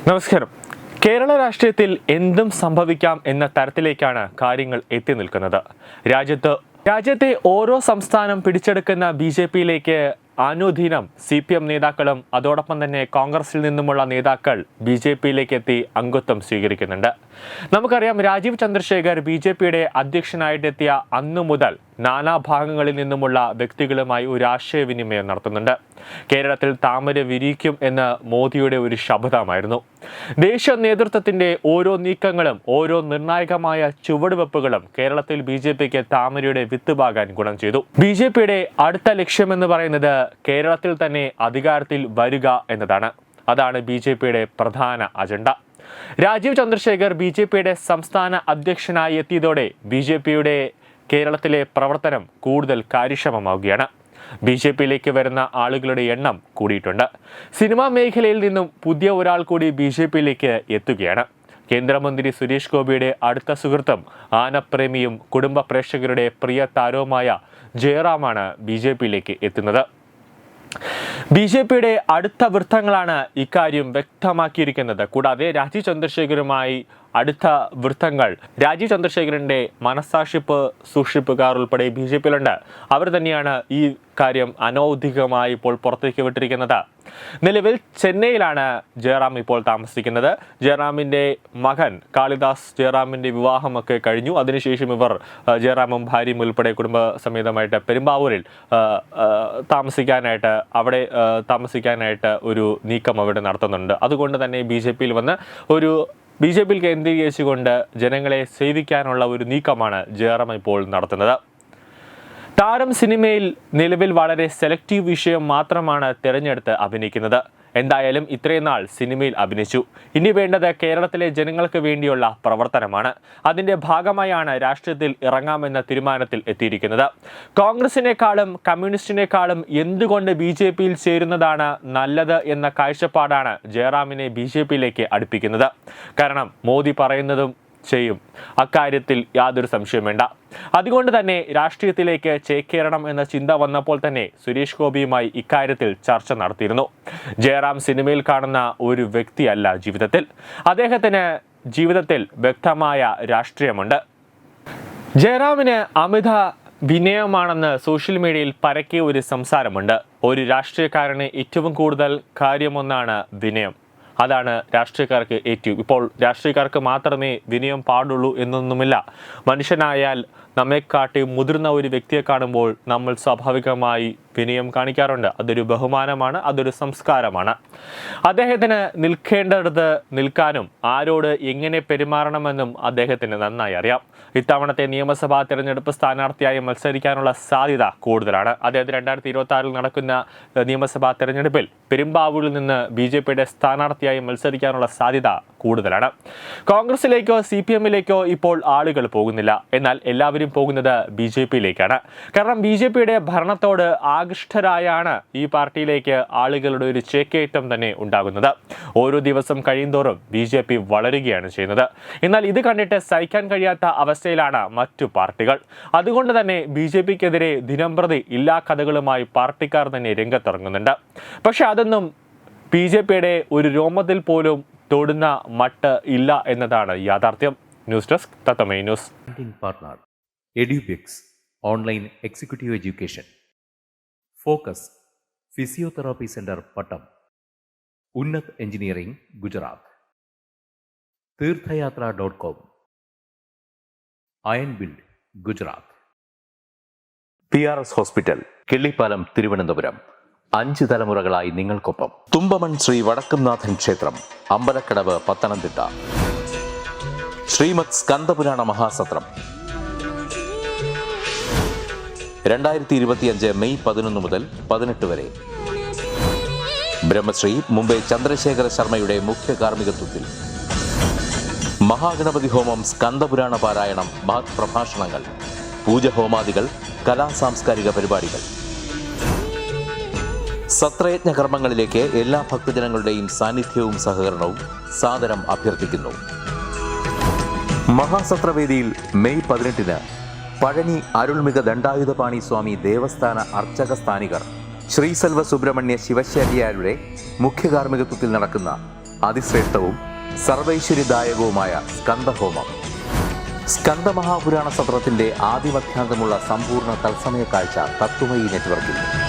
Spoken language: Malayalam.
നമസ്കാരം. കേരള രാഷ്ട്രീയത്തിൽ എന്തും സംഭവിക്കാം എന്ന തരത്തിലേക്കാണ് കാര്യങ്ങൾ എത്തി നിൽക്കുന്നത്. രാജ്യത്തെ ഓരോ സംസ്ഥാനം പിടിച്ചെടുക്കുന്ന BJPയിലേക്ക് അനുദിനം CPM നേതാക്കളും അതോടൊപ്പം തന്നെ കോൺഗ്രസിൽ നിന്നുമുള്ള നേതാക്കൾ BJPയിലേക്ക് എത്തി അംഗത്വം സ്വീകരിക്കുന്നുണ്ട്. നമുക്കറിയാം, രാജീവ് ചന്ദ്രശേഖർ BJPയുടെ അധ്യക്ഷനായിട്ടെത്തിയ അന്നു മുതൽ നാനാഭാഗങ്ങളിൽ നിന്നുമുള്ള വ്യക്തികളുമായി ഒരു ആശയവിനിമയം നടത്തുന്നുണ്ട്. കേരളത്തിൽ താമര വിരിയിക്കും എന്ന മോദിയുടെ ഒരു ശബ്ദമായിരുന്നു. ദേശീയ നേതൃത്വത്തിന്റെ ഓരോ നീക്കങ്ങളും ഓരോ നിർണായകമായ ചുവടുവെപ്പുകളും കേരളത്തിൽ BJPക്ക് താമരയുടെ വിത്തുപാകാൻ ഗുണം ചെയ്തു. BJPയുടെ അടുത്ത ലക്ഷ്യമെന്ന് പറയുന്നത് കേരളത്തിൽ തന്നെ അധികാരത്തിൽ വരിക എന്നതാണ്. അതാണ് BJPയുടെ പ്രധാന അജണ്ട. രാജീവ് ചന്ദ്രശേഖർ BJPയുടെ സംസ്ഥാന അധ്യക്ഷനായി എത്തിയതോടെ BJPയുടെ കേരളത്തിലെ പ്രവർത്തനം കൂടുതൽ കാര്യക്ഷമമാവുകയാണ്. BJPയിലേക്ക് വരുന്ന ആളുകളുടെ എണ്ണം കൂടിയിട്ടുണ്ട്. സിനിമാ മേഖലയിൽ നിന്നും പുതിയ ഒരാൾ കൂടി BJPയിലേക്ക് എത്തുകയാണ്. കേന്ദ്രമന്ത്രി സുരേഷ് ഗോപിയുടെ അടുത്ത സുഹൃത്തും ആനപ്രേമിയും കുടുംബ പ്രേക്ഷകരുടെ പ്രിയ താരവുമായ ജയറാമാണ് BJPയിലേക്ക് എത്തുന്നത്. BJPയുടെ അടുത്ത വൃത്തങ്ങളാണ് ഇക്കാര്യം വ്യക്തമാക്കിയിരിക്കുന്നത്. കൂടാതെ രാജീവ് ചന്ദ്രശേഖരുമായി അടുത്ത വൃത്തങ്ങൾ, രാജീവ് ചന്ദ്രശേഖരന്റെ മനസാക്ഷിപ്പ് സൂക്ഷിപ്പുകാർ ഉൾപ്പെടെ BJPയിലുണ്ട്. അവർ തന്നെയാണ് ഈ കാര്യം അനൗദ്യോഗികമായി ഇപ്പോൾ പുറത്തേക്ക് വിട്ടിരിക്കുന്നത്. നിലവിൽ ചെന്നൈയിലാണ് ജയറാം ഇപ്പോൾ താമസിക്കുന്നത്. ജയറാമിൻ്റെ മകൻ കാളിദാസ് ജയറാമിൻ്റെ വിവാഹമൊക്കെ കഴിഞ്ഞു. അതിനുശേഷം ഇവർ ജയറാമും ഭാര്യയും ഉൾപ്പെടെ കുടുംബസമേതമായിട്ട് പെരുമ്പാവൂരിൽ താമസിക്കാനായിട്ട് ഒരു നീക്കം അവിടെ നടത്തുന്നുണ്ട്. അതുകൊണ്ട് തന്നെ BJPയിൽ കേന്ദ്രീകരിച്ചുകൊണ്ട് ജനങ്ങളെ സേവിക്കാനുള്ള ഒരു നീക്കമാണ് ജയറാം ഇപ്പോൾ നടത്തുന്നത്. താരം സിനിമയിൽ നിലവിൽ വളരെ സെലക്റ്റീവ് വിഷയം മാത്രമാണ് തിരഞ്ഞെടുത്ത് അഭിനയിക്കുന്നത്. എന്തായാലും ഇത്രയും നാൾ സിനിമയിൽ അഭിനയിച്ചു. ഇനി വേണ്ടത് കേരളത്തിലെ ജനങ്ങൾക്ക് വേണ്ടിയുള്ള പ്രവർത്തനമാണ്. അതിൻ്റെ ഭാഗമായാണ് രാഷ്ട്രീയത്തിൽ ഇറങ്ങാമെന്ന തീരുമാനത്തിൽ എത്തിയിരിക്കുന്നത്. കോൺഗ്രസിനേക്കാളും കമ്മ്യൂണിസ്റ്റിനേക്കാളും എന്തുകൊണ്ട് BJPയിൽ ചേരുന്നതാണ് നല്ലത് എന്ന കാഴ്ചപ്പാടാണ് ജയറാമിനെ BJPയിലേക്ക് അടുപ്പിക്കുന്നത്. കാരണം മോദി പറയുന്നതും ചെയ്യും, അക്കാര്യത്തിൽ യാതൊരു സംശയം വേണ്ട. അതുകൊണ്ട് തന്നെ രാഷ്ട്രീയത്തിലേക്ക് ചേക്കേറണം എന്ന ചിന്ത വന്നപ്പോൾ തന്നെ സുരേഷ് ഗോപിയുമായി ഇക്കാര്യത്തിൽ ചർച്ച നടത്തിയിരുന്നു. ജയറാം സിനിമയിൽ കാണുന്ന ഒരു വ്യക്തിയല്ല ജീവിതത്തിൽ. അദ്ദേഹത്തിന് ജീവിതത്തിൽ വ്യക്തമായ രാഷ്ട്രീയമുണ്ട്. ജയറാമിന് അമിത വിനയമാണെന്ന് സോഷ്യൽ മീഡിയയിൽ പരക്കെ ഒരു സംസാരമുണ്ട്. ഒരു രാഷ്ട്രീയക്കാരന് ഏറ്റവും കൂടുതൽ കാര്യമൊന്നാണ് വിനയം. അതാണ് രാഷ്ട്രീയക്കാർക്ക് ഏറ്റവും. ഇപ്പോൾ രാഷ്ട്രീയക്കാർക്ക് മാത്രമേ വിനയം പാടുള്ളൂ എന്നൊന്നുമില്ല. മനുഷ്യനായാൽ നമ്മെക്കാട്ടി മുതിർന്ന ഒരു വ്യക്തിയെ കാണുമ്പോൾ നമ്മൾ സ്വാഭാവികമായി വിനയം കാണിക്കാറുണ്ട്. അതൊരു ബഹുമാനമാണ്, അതൊരു സംസ്കാരമാണ്. അദ്ദേഹത്തിന് നിൽക്കേണ്ടടുത്ത് നിൽക്കാനും ആരോട് എങ്ങനെ പെരുമാറണമെന്നും അദ്ദേഹത്തിന് നന്നായി അറിയാം. ഇത്തവണത്തെ നിയമസഭാ തെരഞ്ഞെടുപ്പ് സ്ഥാനാർത്ഥിയായി മത്സരിക്കാനുള്ള സാധ്യത കൂടുതലാണ്. അദ്ദേഹത്തിന് 2026 നടക്കുന്ന നിയമസഭാ തെരഞ്ഞെടുപ്പിൽ പെരുമ്പാവൂരിൽ നിന്ന് BJPയുടെ സ്ഥാനാർത്ഥിയായി മത്സരിക്കാനുള്ള സാധ്യത കൂടുതലാണ്. കോൺഗ്രസിലേക്കോ CPMയിലേക്കോ ഇപ്പോൾ ആളുകൾ പോകുന്നില്ല. എന്നാൽ എല്ലാവരും പോകുന്നത് BJPയിലേക്കാണ്. കാരണം BJPയുടെ ഭരണത്തോട് ആകൃഷ്ടരായാണ് ഈ പാർട്ടിയിലേക്ക് ആളുകളുടെ ഒരു ചേക്കേറ്റം തന്നെ ഉണ്ടാകുന്നത്. ഓരോ ദിവസം കഴിയുന്തോറും BJP വളരുകയാണ് ചെയ്യുന്നത്. എന്നാൽ ഇത് കണ്ടിട്ട് സഹിക്കാൻ കഴിയാത്ത അവസ്ഥയിലാണ് മറ്റു പാർട്ടികൾ. അതുകൊണ്ട് തന്നെ BJPക്കെതിരെ ദിനംപ്രതി എല്ലാ കഥകളുമായി പാർട്ടിക്കാർ തന്നെ രംഗത്തിറങ്ങുന്നുണ്ട്. പക്ഷെ അതൊന്നും BJPയുടെ ഒരു രോമത്തിൽ പോലും തൊടുന്ന മട്ട് ഇല്ല എന്നതാണ് യാഥാർത്ഥ്യം. ന്യൂസ് ഡെസ്ക് തത്തമൈ news. Partner Edubix online executive education, focus physiotherapy centre Pattom, Unnat engineering Gujarat, തീർത്ഥയാത്ര.com, iron build Gujarat, PRS hospital Killipalam Thiruvananthapuram. 5 തലമുറകളായി നിങ്ങൾക്കൊപ്പം. തുമ്പമൺ ശ്രീ വടക്കുംനാഥൻ ക്ഷേത്രം, അമ്പലക്കടവ്, പത്തനംതിട്ട. ശ്രീമദ് സ്കന്ദപുരാണ മഹാസത്രം 2025 മെയ് 11 മുതൽ 18 വരെ. ബ്രഹ്മശ്രീ മുംബൈ ചന്ദ്രശേഖര ശർമ്മയുടെ മുഖ്യ കാർമ്മികത്വത്തിൽ മഹാഗണപതി ഹോമം, സ്കന്ദപുരാണ പാരായണം, മഹത് പ്രഭാഷണങ്ങൾ, പൂജഹോമാദികൾ, കലാസാംസ്കാരിക പരിപാടികൾ. സത്രയജ്ഞ കർമ്മങ്ങളിലേക്ക് എല്ലാ ഭക്തജനങ്ങളുടെയും സാന്നിധ്യവും സഹകരണവും സാദരം അഭ്യർത്ഥിക്കുന്നു. മഹാസത്രവേദിയിൽ മെയ് 18 പഴനി അരുൾമിക ദണ്ഡായുധപാണി സ്വാമി ദേവസ്ഥാന അർച്ചക സ്ഥാനികർ ശ്രീ സെൽവ സുബ്രഹ്മണ്യ ശിവശാരിയാരുടെ മുഖ്യ കാർമ്മികത്വത്തിൽ നടക്കുന്ന അതിശ്രേഷ്ഠവും സർവൈശ്വര്യദായകവുമായ സ്കന്ദഹോമം. സ്കന്ദമഹാപുരാണ സത്രത്തിന്റെ ആദിമധ്യാന്തമുള്ള സമ്പൂർണ്ണ തത്സമയ കാഴ്ച തത്വമയി നെറ്റ്വർക്കിൽ.